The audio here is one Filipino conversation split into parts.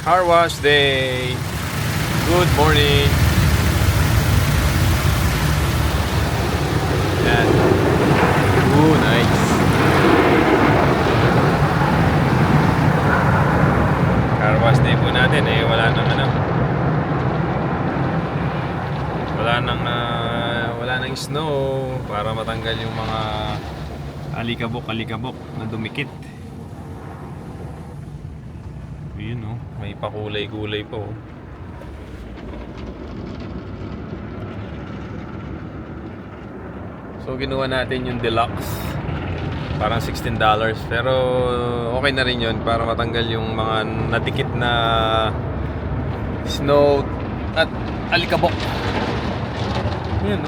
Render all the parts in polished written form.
Car wash day. Good morning. Yan. Nice. Car wash day po natin wala nang snow para matanggal yung mga alikabok na dumikit. Yun may pakulay-kulay pa So ginawa natin yung deluxe, parang $16, pero okay na rin yun para matanggal yung mga nadikit na snow at alikabok. Yun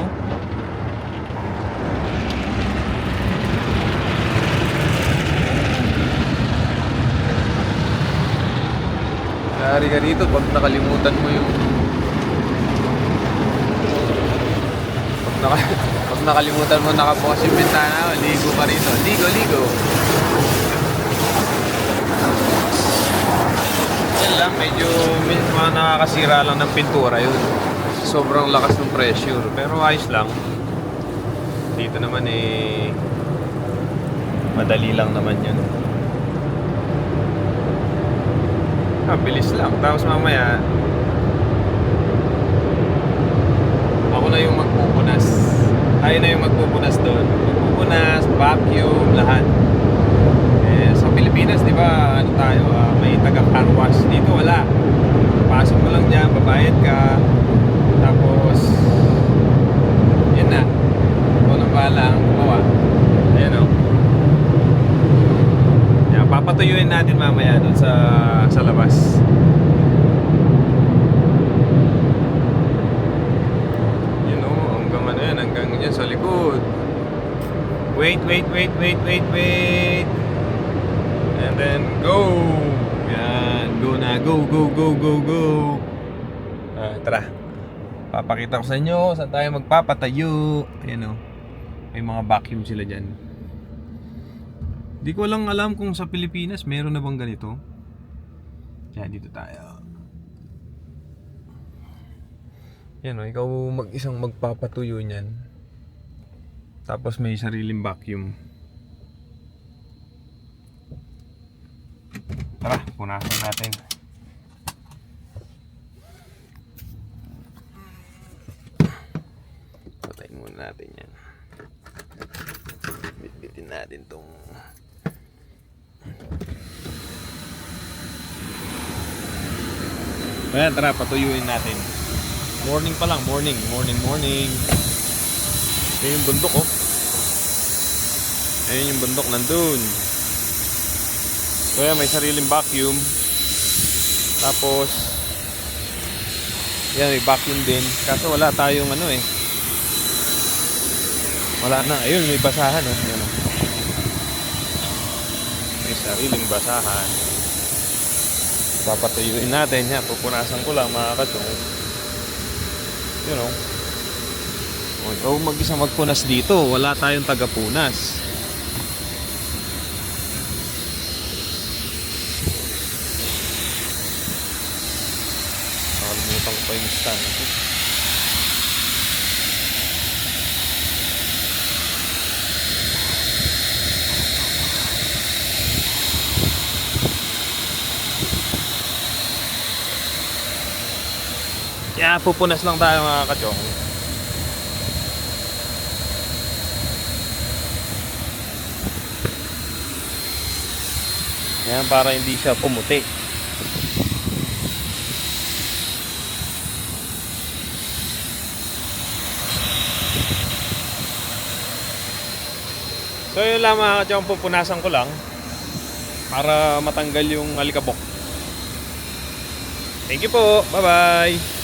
Nari ka dito pag nakalimutan mo yung pag nakalimutan mo nakabukas yung bintana, ligo pa rito. Ligo. Yan lang, medyo mga nakakasira lang ng pintura yun. Sobrang lakas ng pressure, pero ayos lang. Dito naman madali lang naman yun. Bilis lang. Tapos mamaya ako na yung magpupunas. Tayo na yung magpupunas doon. Magpupunas, vacuum, lahat. Sa Pilipinas, di ba, tayo, may taga-car wash. Dito wala. Pasok mo lang dyan, babayad ka. Tapos yun na. Ikaw nang bahala ang gumawa. Ayan papatuyuin natin mamaya doon sa labas. Hanggang dyan sa likod. Wait. And then go. Yan, go na. Go. Tara. Papakita ko sa inyo saan tayo magpapatayo. Ayan may mga vacuum sila dyan. Di ko lang alam kung sa Pilipinas meron na bang ganito. Yan, dito tayo. Yan ikaw mag-isang magpapatuyo niyan. Tapos may sariling vacuum. Tara, punasan natin. Patayin muna natin yan. Bitbitin natin tong ayan, tara, patuyuin natin. Morning pa lang, morning. Ayun yung bundok Ayun yung bundok nandun. So yan, may sariling vacuum. Tapos yan, may vacuum din. Kaso wala tayong wala na, ayun may basahan Yan, may sariling basahan. Papatuyuin natin yan. Pupunasan ko lang mga katsong. Ikaw mag-isa magpunas dito. Wala tayong tagapunas. Nakalimutan ko pa yung stand. Kaya pupunas lang tayo mga kachong. Yan, para hindi siya pumuti. So yun lang mga kachong, pupunasan ko lang para matanggal yung alikabok. Thank you po. Bye bye.